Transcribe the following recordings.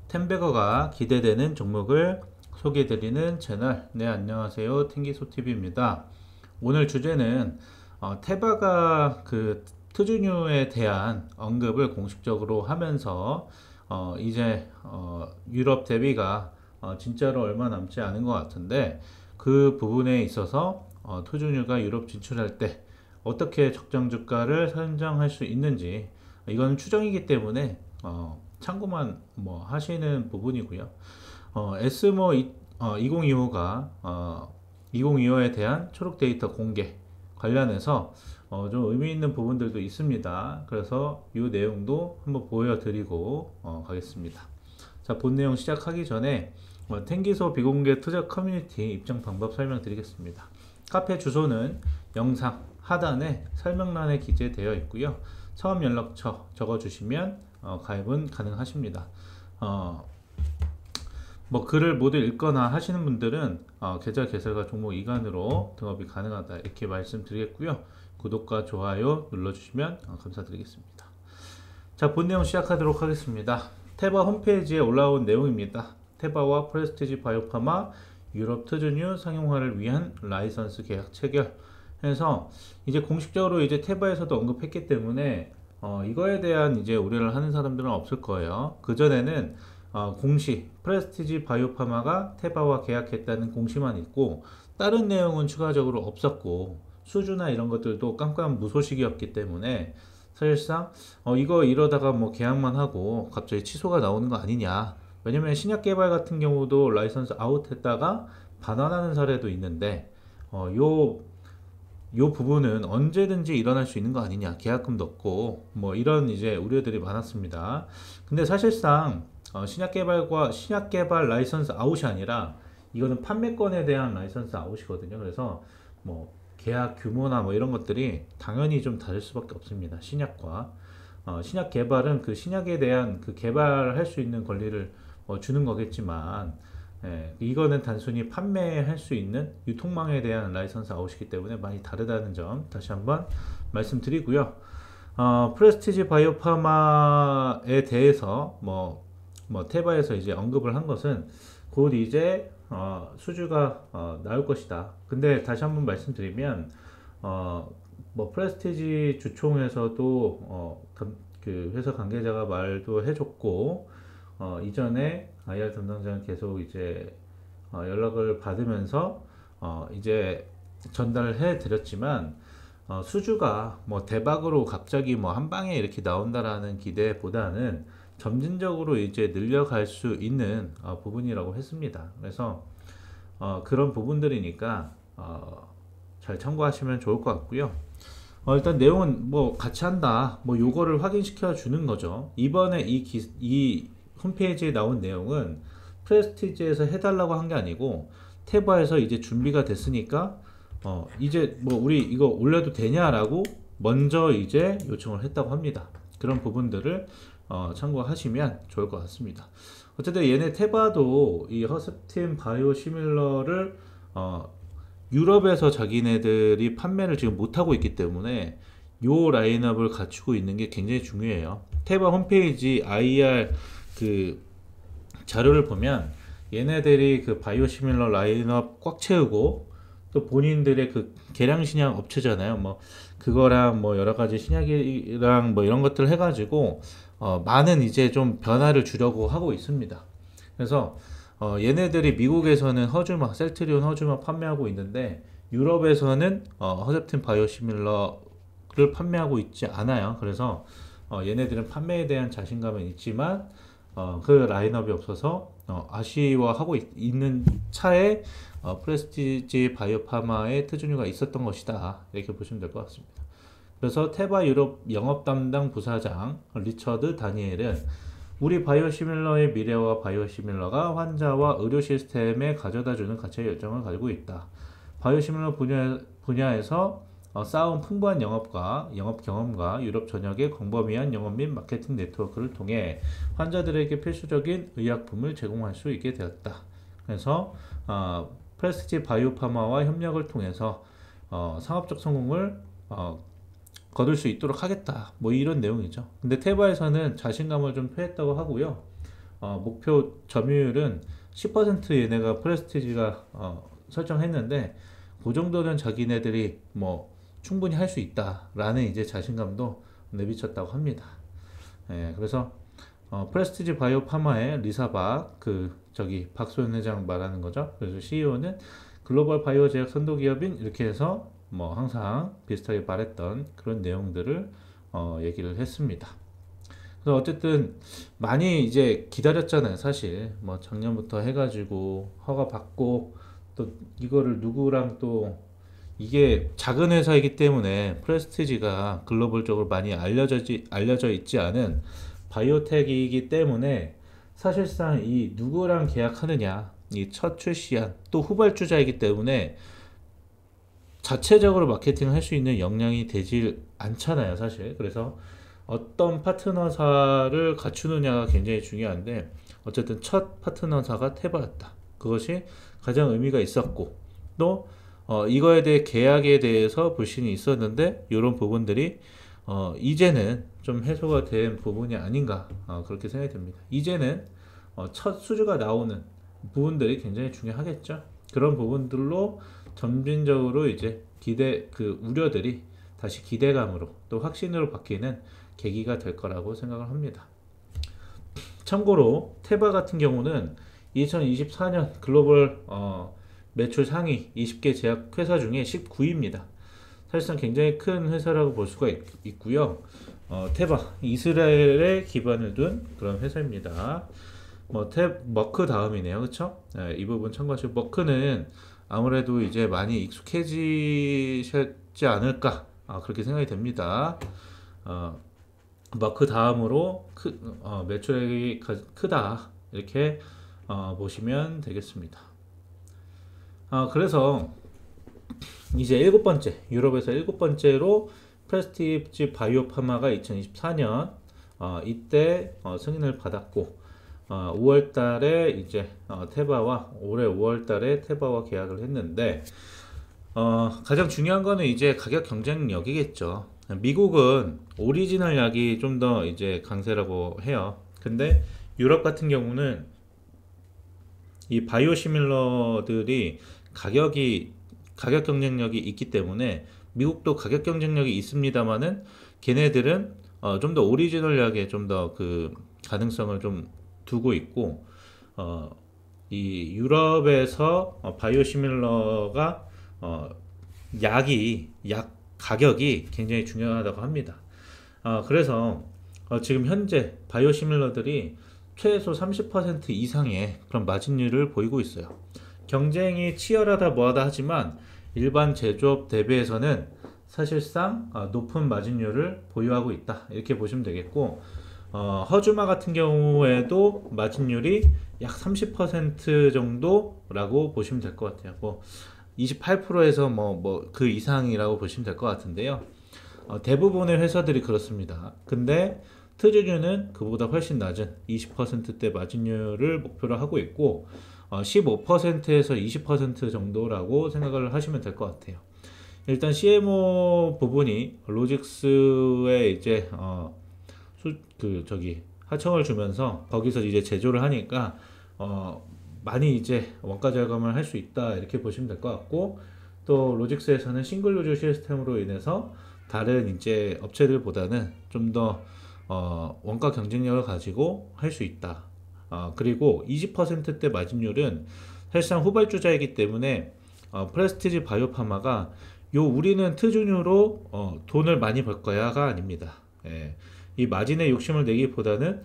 텐베거가 기대되는 종목을 소개해드리는 채널. 네, 안녕하세요. 탱기소TV입니다. 오늘 주제는 테바가 그 트주뉴에 대한 언급을 공식적으로 하면서 이제 유럽 대비가 진짜로 얼마 남지 않은 것 같은데, 그 부분에 있어서 트주뉴가 유럽 진출할 때 어떻게 적정 주가를 선정할 수 있는지, 이건 추정이기 때문에 참고만 뭐 하시는 부분이고요. 에스모 2025가 2025에 대한 초록 데이터 공개 관련해서 좀 의미 있는 부분들도 있습니다. 그래서 이 내용도 한번 보여드리고 가겠습니다. 자, 본 내용 시작하기 전에 탱기소 비공개 투자 커뮤니티 입장 방법 설명드리겠습니다. 카페 주소는 영상 하단에 설명란에 기재되어 있고요. 처음 연락처 적어주시면 가입은 가능하십니다. 뭐 글을 모두 읽거나 하시는 분들은 계좌 개설과 종목 이관으로 등업이 가능하다 이렇게 말씀드리겠고요. 구독과 좋아요 눌러주시면 감사드리겠습니다. 자, 본 내용 시작하도록 하겠습니다. 테바 홈페이지에 올라온 내용입니다. 테바와 프레스티지 바이오파마 유럽 트주뉴 상용화를 위한 라이선스 계약 체결 해서 이제 공식적으로 이제 테바에서도 언급했기 때문에 이거에 대한 이제 우려를 하는 사람들은 없을 거예요. 그전에는 공시 프레스티지 바이오파마가 테바와 계약했다는 공시만 있고 다른 내용은 추가적으로 없었고 수주나 이런 것들도 깜깜 무소식이었기 때문에 사실상 이거 이러다가 뭐 계약만 하고 갑자기 취소가 나오는 거 아니냐. 왜냐면 신약 개발 같은 경우도 라이선스 아웃했다가 반환하는 사례도 있는데 요 부분은 언제든지 일어날 수 있는 거 아니냐. 계약금도 없고 뭐 이런 이제 우려들이 많았습니다. 근데 사실상 신약 개발 라이선스 아웃이 아니라 이거는 판매권에 대한 라이선스 아웃이거든요. 그래서 뭐 계약 규모나 뭐 이런 것들이 당연히 좀 다를 수밖에 없습니다. 신약과 신약 개발은 그 신약에 대한 그 개발할 수 있는 권리를 주는 거겠지만, 이거는 단순히 판매할 수 있는 유통망에 대한 라이선스 아웃이기 때문에 많이 다르다는 점 다시 한번 말씀드리고요. 프레스티지 바이오파마에 대해서 테바에서 이제 언급을 한 것은 곧 이제 수주가 나올 것이다. 근데 다시 한번 말씀드리면 프레스티지 주총에서도 그 회사 관계자가 말도 해줬고 이전에 IR 담당자는 계속 이제 연락을 받으면서 이제 전달을 해 드렸지만 수주가 뭐 대박으로 갑자기 뭐 한 방에 이렇게 나온다라는 기대보다는 점진적으로 이제 늘려갈 수 있는 부분이라고 했습니다. 그래서 그런 부분들이니까 잘 참고하시면 좋을 것 같고요. 일단 내용은 뭐 같이 한다, 뭐 요거를 확인시켜 주는 거죠. 이번에 이 홈페이지에 나온 내용은 프레스티지에서 해달라고 한 게 아니고 테바에서 이제 준비가 됐으니까 이제 뭐 우리 이거 올려도 되냐라고 먼저 이제 요청을 했다고 합니다. 그런 부분들을 참고하시면 좋을 것 같습니다. 어쨌든 얘네 테바도 이 허스틴 바이오시밀러를 유럽에서 자기네들이 판매를 지금 못하고 있기 때문에 요 라인업을 갖추고 있는 게 굉장히 중요해요. 테바 홈페이지 IR 그 자료를 보면 얘네들이 그 바이오시밀러 라인업 꽉 채우고 또 본인들의 그 계량 신약 업체잖아요. 뭐 그거랑 뭐 여러 가지 신약이랑 뭐 이런 것들 해가지고 많은 이제 좀 변화를 주려고 하고 있습니다. 그래서 얘네들이 미국에서는 허주막, 셀트리온 허주막 판매하고 있는데 유럽에서는 허접틴 바이오시밀러를 판매하고 있지 않아요. 그래서 얘네들은 판매에 대한 자신감은 있지만 그 라인업이 없어서 아쉬워하고 있는 차에 프레스티지 바이오파마의 트주뉴가 있었던 것이다. 이렇게 보시면 될 것 같습니다. 그래서 테바 유럽 영업 담당 부사장 리처드 다니엘은 우리 바이오시밀러의 미래와 바이오시밀러가 환자와 의료 시스템에 가져다주는 가치의 열정을 가지고 있다. 바이오시밀러 분야에서 쌓은 풍부한 영업 경험과 유럽 전역의 광범위한 영업 및 마케팅 네트워크를 통해 환자들에게 필수적인 의약품을 제공할 수 있게 되었다. 그래서 프레스티지 바이오파마와 협력을 통해서 상업적 성공을 거둘 수 있도록 하겠다. 뭐 이런 내용이죠. 근데 테바에서는 자신감을 좀 표했다고 하고요. 목표 점유율은 10% 얘네가 프레스티지가 설정했는데 그 정도는 자기네들이 뭐 충분히 할 수 있다라는 이제 자신감도 내비쳤다고 합니다. 예, 그래서 프레스티지 바이오 파마의 리사박 그 저기 박소연 회장 말하는 거죠. 그래서 CEO는 글로벌 바이오 제약 선도 기업인 이렇게 해서 뭐 항상 비슷하게 말했던 그런 내용들을 얘기를 했습니다. 그래서 어쨌든 많이 이제 기다렸잖아요. 사실 뭐 작년부터 해가지고 허가 받고 또 이거를 누구랑 또 이게 작은 회사이기 때문에 프레스티지가 글로벌적으로 많이 알려져 있지 않은 바이오텍이기 때문에 사실상 이 누구랑 계약하느냐 이 첫 출시한 또 후발주자이기 때문에 자체적으로 마케팅을 할 수 있는 역량이 되질 않잖아요, 사실. 그래서 어떤 파트너사를 갖추느냐가 굉장히 중요한데 어쨌든 첫 파트너사가 테바였다. 그것이 가장 의미가 있었고 또 이거에 대해 계약에 대해서 불신이 있었는데 이런 부분들이 이제는 좀 해소가 된 부분이 아닌가 그렇게 생각이 듭니다. 이제는 첫 수주가 나오는 부분들이 굉장히 중요하겠죠. 그런 부분들로 점진적으로 이제 그 우려들이 다시 기대감으로 또 확신으로 바뀌는 계기가 될 거라고 생각을 합니다. 참고로 테바 같은 경우는 2024년 글로벌 매출 상위 20개 제약 회사 중에 19위입니다. 사실상 굉장히 큰 회사라고 볼 수가 있고요. 테바 이스라엘에 기반을 둔 그런 회사입니다. 머크 다음이네요, 그렇죠? 네, 이 부분 참고하시고 머크는 아무래도 이제 많이 익숙해지셨지 않을까 그렇게 생각이 됩니다. 머크 다음으로 매출액이 크다 이렇게 보시면 되겠습니다. 그래서 이제 일곱 번째 유럽에서 일곱 번째로 프레스티지 바이오파마가 2024년 이때 승인을 받았고 5월 달에 이제 테바와 올해 5월 달에 테바와 계약을 했는데 가장 중요한 거는 이제 가격 경쟁력이겠죠. 미국은 오리지널 약이 좀 더 이제 강세라고 해요. 근데 유럽 같은 경우는 이 바이오시밀러들이 가격 경쟁력이 있기 때문에 미국도 가격 경쟁력이 있습니다만은 걔네들은 좀 더 오리지널 약에 좀 더 그 가능성을 좀 두고 있고 이 유럽에서 바이오시밀러가 약 가격이 굉장히 중요하다고 합니다. 그래서 지금 현재 바이오시밀러들이 최소 30% 이상의 그런 마진율을 보이고 있어요. 경쟁이 치열하다 뭐하다 하지만 일반 제조업 대비해서는 사실상 높은 마진율을 보유하고 있다 이렇게 보시면 되겠고 허주마 같은 경우에도 마진율이 약 30% 정도라고 보시면 될 것 같아요. 28%에서 그 이상이라고 보시면 될 것 같은데요. 대부분의 회사들이 그렇습니다. 근데 트주뉴는 그보다 훨씬 낮은 20%대 마진율을 목표로 하고 있고 15%에서 20% 정도라고 생각을 하시면 될 것 같아요. 일단 CMO 부분이 로직스에 이제 하청을 주면서 거기서 이제 제조를 하니까 많이 이제 원가 절감을 할 수 있다 이렇게 보시면 될 것 같고 또 로직스에서는 싱글 유저 시스템으로 인해서 다른 이제 업체들보다는 좀 더 원가 경쟁력을 가지고 할 수 있다. 그리고 20%대 마진율은 사실상 후발주자이기 때문에 프레스티지 바이오파마가 우리는 트주뉴로 돈을 많이 벌 거야가 아닙니다. 예. 이 마진에 욕심을 내기보다는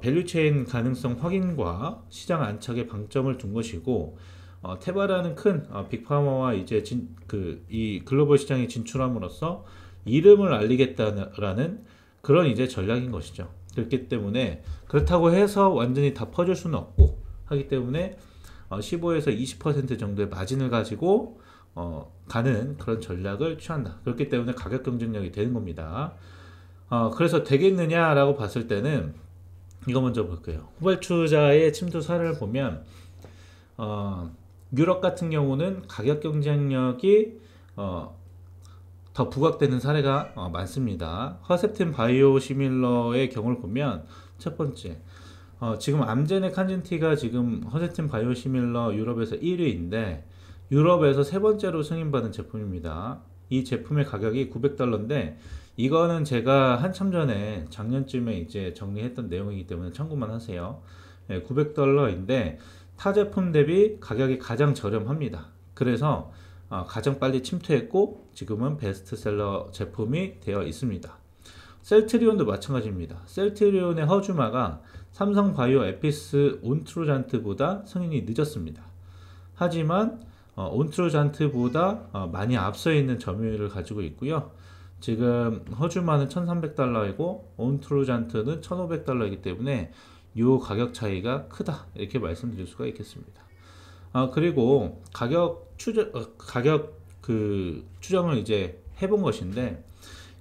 밸류체인 가능성 확인과 시장 안착에 방점을 둔 것이고 테바라는 큰 빅파머와 이제 이 글로벌 시장에 진출함으로써 이름을 알리겠다라는 그런 이제 전략인 것이죠. 그렇기 때문에 그렇다고 해서 완전히 다 퍼줄 수는 없고 하기 때문에 15에서 20% 정도의 마진을 가지고 가는 그런 전략을 취한다. 그렇기 때문에 가격 경쟁력이 되는 겁니다. 그래서 되겠느냐라고 봤을 때는 이거 먼저 볼게요. 후발주자의 침투 사례를 보면 유럽 같은 경우는 가격 경쟁력이 더 부각되는 사례가 많습니다. 허셉틴 바이오시밀러의 경우를 보면 첫 번째 지금 암제네 칸진티가 지금 허세틴 바이오시밀러 유럽에서 1위인데 유럽에서 세 번째로 승인받은 제품입니다. 이 제품의 가격이 900달러인데 이거는 제가 한참 전에 작년쯤에 이제 정리했던 내용이기 때문에 참고만 하세요. 900달러인데 타 제품 대비 가격이 가장 저렴합니다. 그래서 가장 빨리 침투했고 지금은 베스트셀러 제품이 되어 있습니다. 셀트리온도 마찬가지입니다. 셀트리온의 허주마가 삼성바이오 에피스 온트루잔트보다 승인이 늦었습니다. 하지만 온트루잔트보다 많이 앞서 있는 점유율을 가지고 있고요. 지금 허주마는 1300달러이고 온트루잔트는 1500달러이기 때문에 이 가격 차이가 크다 이렇게 말씀드릴 수가 있겠습니다. 그리고 가격 추정을 이제 해본 것인데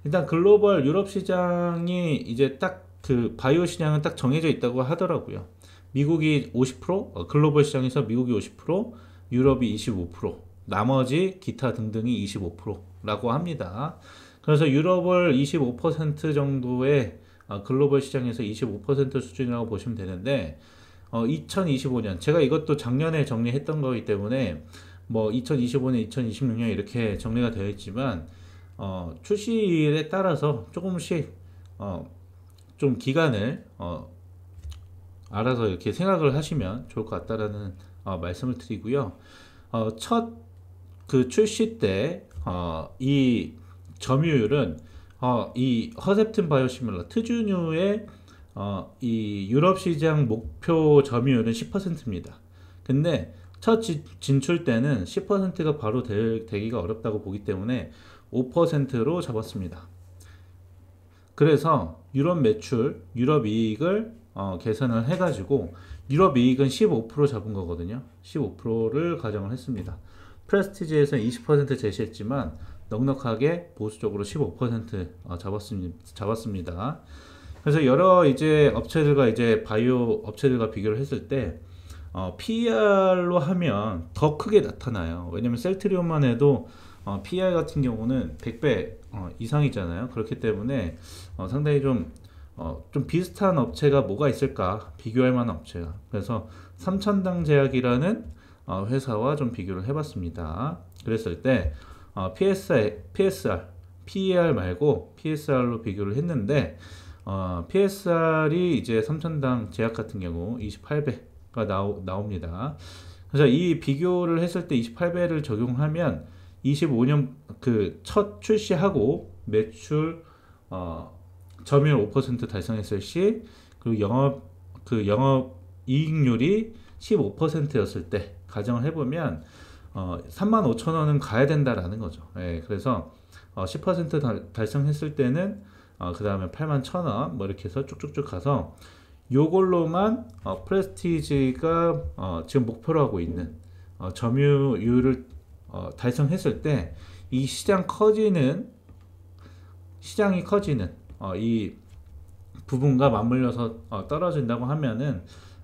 일단 글로벌 유럽 시장이 이제 딱 그 바이오 시장은 딱 정해져 있다고 하더라고요. 미국이 50%, 글로벌 시장에서 미국이 50%, 유럽이 25%, 나머지 기타 등등이 25%라고 합니다. 그래서 유럽을 25% 정도의 글로벌 시장에서 25% 수준이라고 보시면 되는데 2025년 제가 이것도 작년에 정리했던 거기 때문에 뭐 2025년, 2026년 이렇게 정리가 되어 있지만 출시일에 따라서 조금씩 좀 기간을 알아서 이렇게 생각을 하시면 좋을 것 같다라는 말씀을 드리고요. 첫 그 출시 때 이 점유율은 이 허셉틴 바이오시밀러 트주뉴의 이 유럽 시장 목표 점유율은 10%입니다. 근데 첫 진출 때는 10%가 바로 되기가 어렵다고 보기 때문에 5%로 잡았습니다. 그래서 유럽 매출, 유럽 이익을 계산을 해가지고 유럽 이익은 15% 잡은 거거든요. 15%를 가정을 했습니다. 프레스티지에서 20% 제시했지만 넉넉하게 보수적으로 15% 잡았습니다. 그래서 여러 이제 업체들과 이제 바이오 업체들과 비교를 했을 때 PER로 하면 더 크게 나타나요. 왜냐면 셀트리온만 해도 PER 같은 경우는 100배 이상이잖아요. 그렇기 때문에 상당히 좀 비슷한 업체가 뭐가 있을까 비교할 만한 업체가 그래서 삼천당 제약이라는 회사와 좀 비교를 해봤습니다. 그랬을 때 PSR, PER 말고 PSR로 비교를 했는데 PSR이 이제 삼천당 제약 같은 경우 28배가 나옵니다. 그래서 이 비교를 했을 때 28배를 적용하면 25년 그 첫 출시하고 매출 점유율 5% 달성했을 시 그리고 영업 이익률이 15%였을 때 가정을 해보면 35,000원은 가야 된다라는 거죠. 예, 그래서 10% 달성했을 때는 그 다음에 81,000원 뭐 이렇게 해서 쭉쭉쭉 가서 요걸로만 프레스티지가 지금 목표로 하고 있는 점유율을 달성했을 때 이 시장이 커지는 이 부분과 맞물려서 떨어진다고 하면은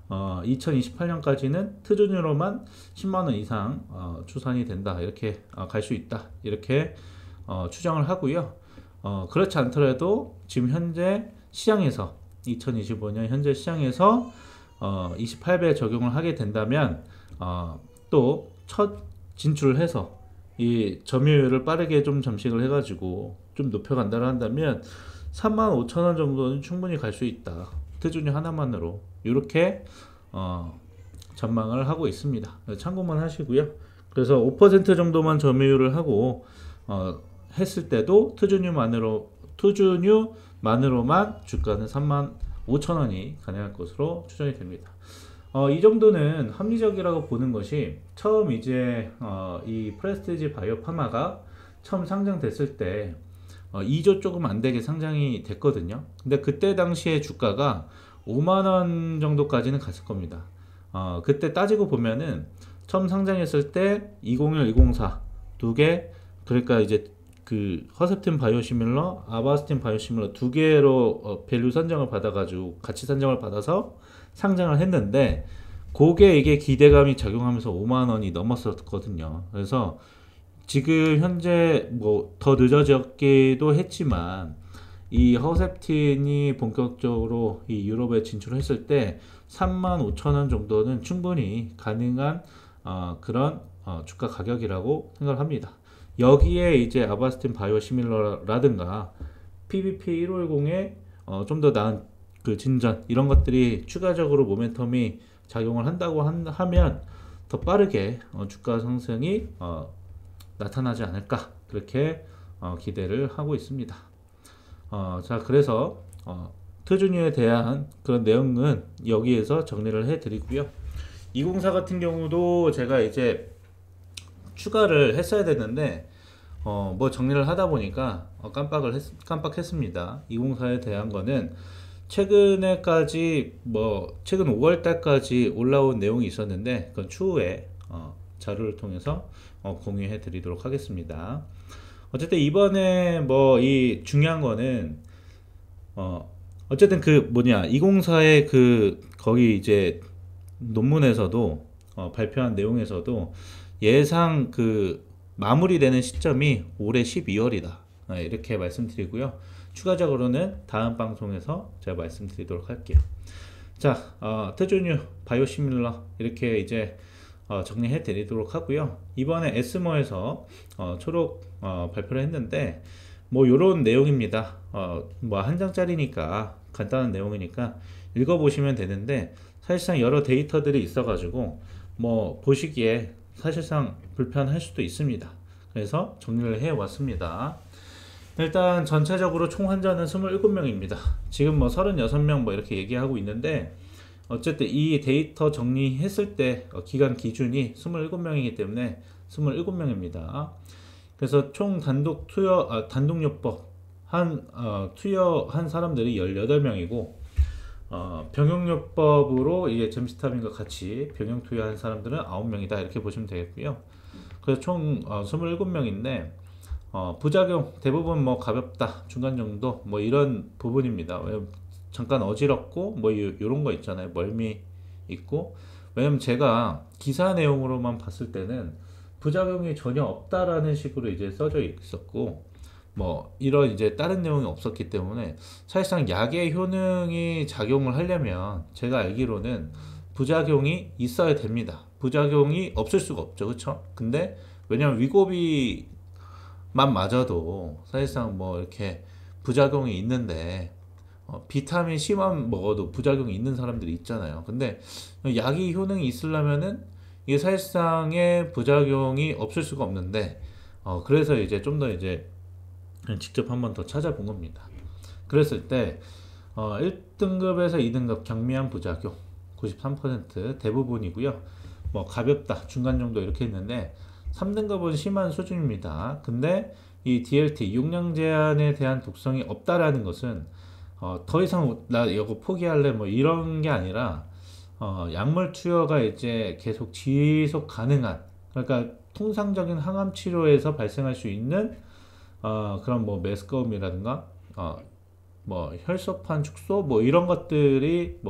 2028년까지는 트주뉴로만 10만원 이상 추산이 된다 이렇게 갈 수 있다 이렇게 추정을 하고요. 그렇지 않더라도 지금 현재 시장에서 2025년 현재 시장에서 28배 적용을 하게 된다면 또 첫 진출을 해서 이 점유율을 빠르게 좀 점식을 해가지고 좀 높여간다고 한다면 35,000원 정도는 충분히 갈 수 있다. 트주뉴 하나만으로 이렇게 전망을 하고 있습니다. 참고만 하시고요. 그래서 5% 정도만 점유율을 하고 했을 때도 트주뉴만으로만 주가는 35,000원이 가능할 것으로 추정이 됩니다. 이 정도는 합리적이라고 보는 것이 처음 이제 이 프레스티지 바이오파마가 처음 상장됐을 때 2조 조금 안 되게 상장이 됐거든요. 근데 그때 당시에 주가가 5만원 정도까지는 갔을 겁니다. 그때 따지고 보면은 처음 상장했을 때 201, 204 두 개, 그러니까 이제 그 허셉틴 바이오시밀러, 아바스틴 바이오시밀러 두 개로 밸류 선정을 받아가지고 가치 선정을 받아서 상장을 했는데 그게 이게 기대감이 작용하면서 5만원이 넘었었거든요. 그래서 지금 현재 뭐 더 늦어졌기도 했지만 이 허셉틴이 본격적으로 이 유럽에 진출했을 때 35,000원 정도는 충분히 가능한 그런 주가 가격이라고 생각합니다. 여기에 이제 아바스틴 바이오시밀러라든가 PBP 1510의 좀 더 나은 그 진전 이런 것들이 추가적으로 모멘텀이 작용을 한다고 하면 더 빠르게 주가 상승이 나타나지 않을까 그렇게 기대를 하고 있습니다. 자, 그래서 트주뉴에 대한 그런 내용은 여기에서 정리를 해 드리고요. 204 같은 경우도 제가 이제 추가를 했어야 됐는데 뭐 정리를 하다 보니까 깜빡했습니다. 204에 대한 거는 최근에까지 최근 5월 달까지 올라온 내용이 있었는데 그건 추후에 자료를 통해서 공유해 드리도록 하겠습니다. 어쨌든 이번에 이 중요한 거는 어쨌든 204의 거기 이제 논문에서도 발표한 내용에서도 예상 마무리되는 시점이 올해 12월이다 이렇게 말씀드리고요. 추가적으로는 다음 방송에서 제가 말씀드리도록 할게요. 자, 트주뉴 바이오시밀러 이렇게 이제 정리해 드리도록 하고요. 이번에 에스모에서 초록 발표를 했는데 요런 내용입니다. 한 장짜리니까 간단한 내용이니까 읽어보시면 되는데 사실상 여러 데이터들이 있어가지고 보시기에 사실상 불편할 수도 있습니다. 그래서 정리를 해 왔습니다. 일단 전체적으로 총 환자는 27명입니다. 지금 36명 이렇게 얘기하고 있는데 어쨌든 이 데이터 정리했을 때 기간 기준이 27명이기 때문에 27명입니다. 그래서 총 단독요법 투여한 사람들이 18명이고 병용요법으로 이게 젬시타빈과 같이 병용 투여한 사람들은 9명이다 이렇게 보시면 되겠고요. 그래서 총 27명인데 부작용 대부분 가볍다 중간 정도 이런 부분입니다. 잠깐 어지럽고 요런 거 있잖아요. 멀미 있고. 왜냐면 제가 기사 내용으로만 봤을 때는 부작용이 전혀 없다라는 식으로 이제 써져 있었고 이런 이제 다른 내용이 없었기 때문에 사실상 약의 효능이 작용을 하려면 제가 알기로는 부작용이 있어야 됩니다. 부작용이 없을 수가 없죠. 그쵸? 근데 왜냐면 위고비만 맞아도 사실상 이렇게 부작용이 있는데 비타민 C만 먹어도 부작용이 있는 사람들이 있잖아요. 근데 약이 효능이 있으려면은 이게 사실상의 부작용이 없을 수가 없는데 그래서 이제 좀 더 이제 직접 한번 더 찾아본 겁니다. 그랬을 때 1등급에서 2등급 경미한 부작용 93% 대부분이고요. 가볍다 중간 정도 이렇게 했는데 3등급은 심한 수준입니다. 근데 이 DLT 용량 제한에 대한 독성이 없다라는 것은 더 이상 나 이거 포기할래 이런 게 아니라 약물 투여가 이제 계속 지속 가능한 그러니까 통상적인 항암 치료에서 발생할 수 있는 그런 메스꺼움이라든가 혈소판 축소 이런 것들이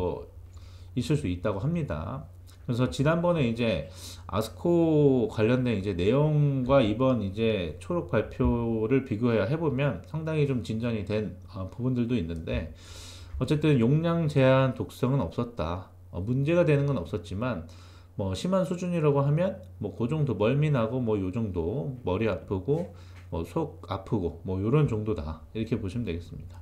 있을 수 있다고 합니다. 그래서 지난번에 이제 아스코 관련된 이제 내용과 이번 이제 초록 발표를 비교해야 해보면 상당히 좀 진전이 된 부분들도 있는데 어쨌든 용량 제한 독성은 없었다. 문제가 되는 건 없었지만 심한 수준이라고 하면 그 정도 멀미나고 요 정도 머리 아프고 속 아프고 요런 정도다 이렇게 보시면 되겠습니다.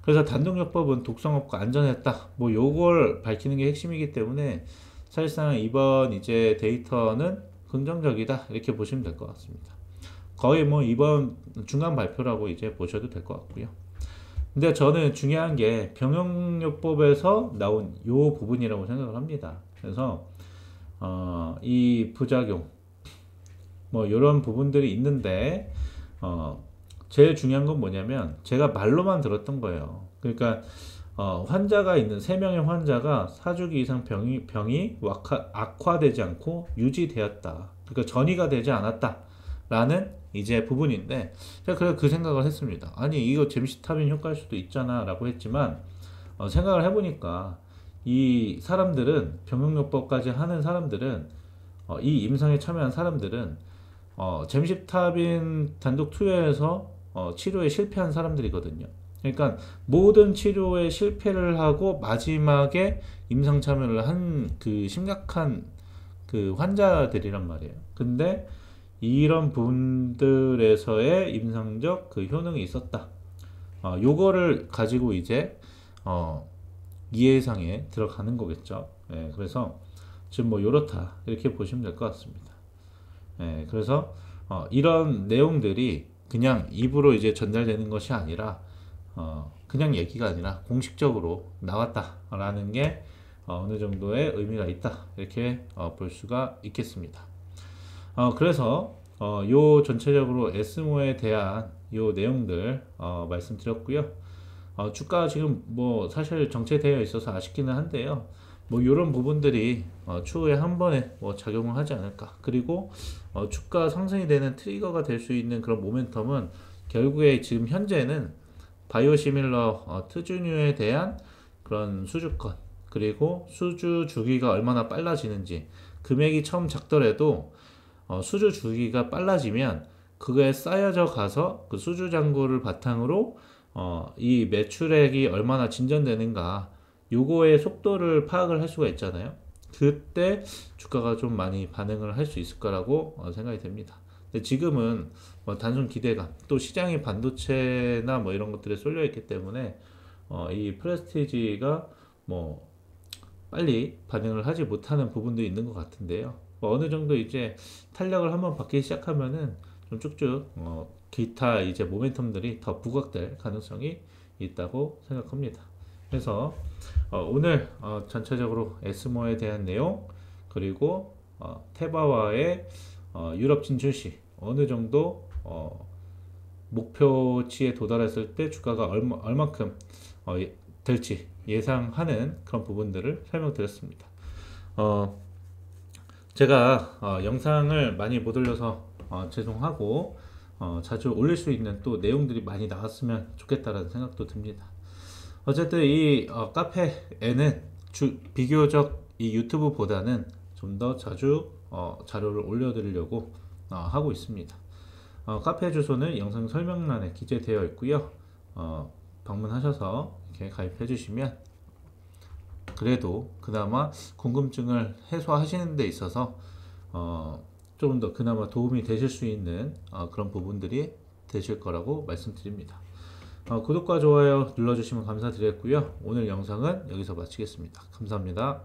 그래서 단독요법은 독성 없고 안전했다 요걸 밝히는 게 핵심이기 때문에 사실상 이번 이제 데이터는 긍정적이다 이렇게 보시면 될 것 같습니다. 거의 이번 중간 발표라고 이제 보셔도 될 것 같고요. 근데 저는 중요한 게 병용요법에서 나온 요 부분이라고 생각을 합니다. 그래서 이 부작용 이런 부분들이 있는데 제일 중요한 건 뭐냐면 제가 말로만 들었던 거예요. 그러니까 환자가 있는 3명의 환자가 4주기 이상 병이 악화되지 않고 유지되었다. 그러니까 전이가 되지 않았다. 라는 이제 부분인데 제가 그 생각을 했습니다. 아니 이거 젬시타빈 효과일 수도 있잖아 라고 했지만 생각을 해보니까 이 사람들은 병용요법까지 하는 사람들은 이 임상에 참여한 사람들은 젬시타빈 단독 투여해서 치료에 실패한 사람들이거든요. 그러니까 모든 치료에 실패를 하고 마지막에 임상 참여를 한 그 심각한 그 환자들이란 말이에요. 근데 이런 분들에서의 임상적 그 효능이 있었다. 요거를 가지고 이제 어, 이해상에 들어가는 거겠죠. 예, 그래서 지금 뭐 요렇다 이렇게 보시면 될 것 같습니다. 예, 그래서 이런 내용들이 그냥 입으로 이제 전달되는 것이 아니라 그냥 얘기가 아니라 공식적으로 나왔다라는 게 어느 정도의 의미가 있다 이렇게 볼 수가 있겠습니다. 그래서 요 전체적으로 에스모에 대한 요 내용들 말씀드렸고요. 주가 지금 뭐 사실 정체되어 있어서 아쉽기는 한데요. 뭐 이런 부분들이 추후에 한 번에 뭐 작용을 하지 않을까. 그리고 주가 상승이 되는 트리거가 될 수 있는 그런 모멘텀은 결국에 지금 현재는 바이오시밀러 트주류에 대한 그런 수주권 그리고 수주 주기가 얼마나 빨라지는지 금액이 처음 작더라도 수주 주기가 빨라지면 그거에 쌓여져 가서 그 수주 잔고를 바탕으로 이 매출액이 얼마나 진전되는가 요거의 속도를 파악을 할 수가 있잖아요. 그때 주가가 좀 많이 반응을 할 수 있을 거라고 생각이 됩니다. 근데 지금은 뭐 단순 기대감 또 시장이 반도체나 뭐 이런 것들에 쏠려 있기 때문에 이 프레스티지가 뭐 빨리 반응을 하지 못하는 부분도 있는 것 같은데요. 뭐 어느 정도 이제 탄력을 한번 받기 시작하면은 좀 쭉쭉 기타 이제 모멘텀들이 더 부각될 가능성이 있다고 생각합니다. 그래서 오늘 전체적으로 에스모에 대한 내용 그리고 테바와의 유럽 진출 시 어느 정도 목표치에 도달했을 때 주가가 얼마큼 될지 예상하는 그런 부분들을 설명드렸습니다. 제가 영상을 많이 못 올려서 죄송하고 자주 올릴 수 있는 또 내용들이 많이 나왔으면 좋겠다라는 생각도 듭니다. 어쨌든 이 카페에는 비교적 이 유튜브보다는 좀 더 자주 자료를 올려드리려고 하고 있습니다. 카페 주소는 영상 설명란에 기재되어 있고요. 방문하셔서 이렇게 가입해 주시면 그래도 그나마 궁금증을 해소하시는 데 있어서 조금 더 그나마 도움이 되실 수 있는 그런 부분들이 되실 거라고 말씀드립니다. 구독과 좋아요 눌러주시면 감사드리겠고요. 오늘 영상은 여기서 마치겠습니다. 감사합니다.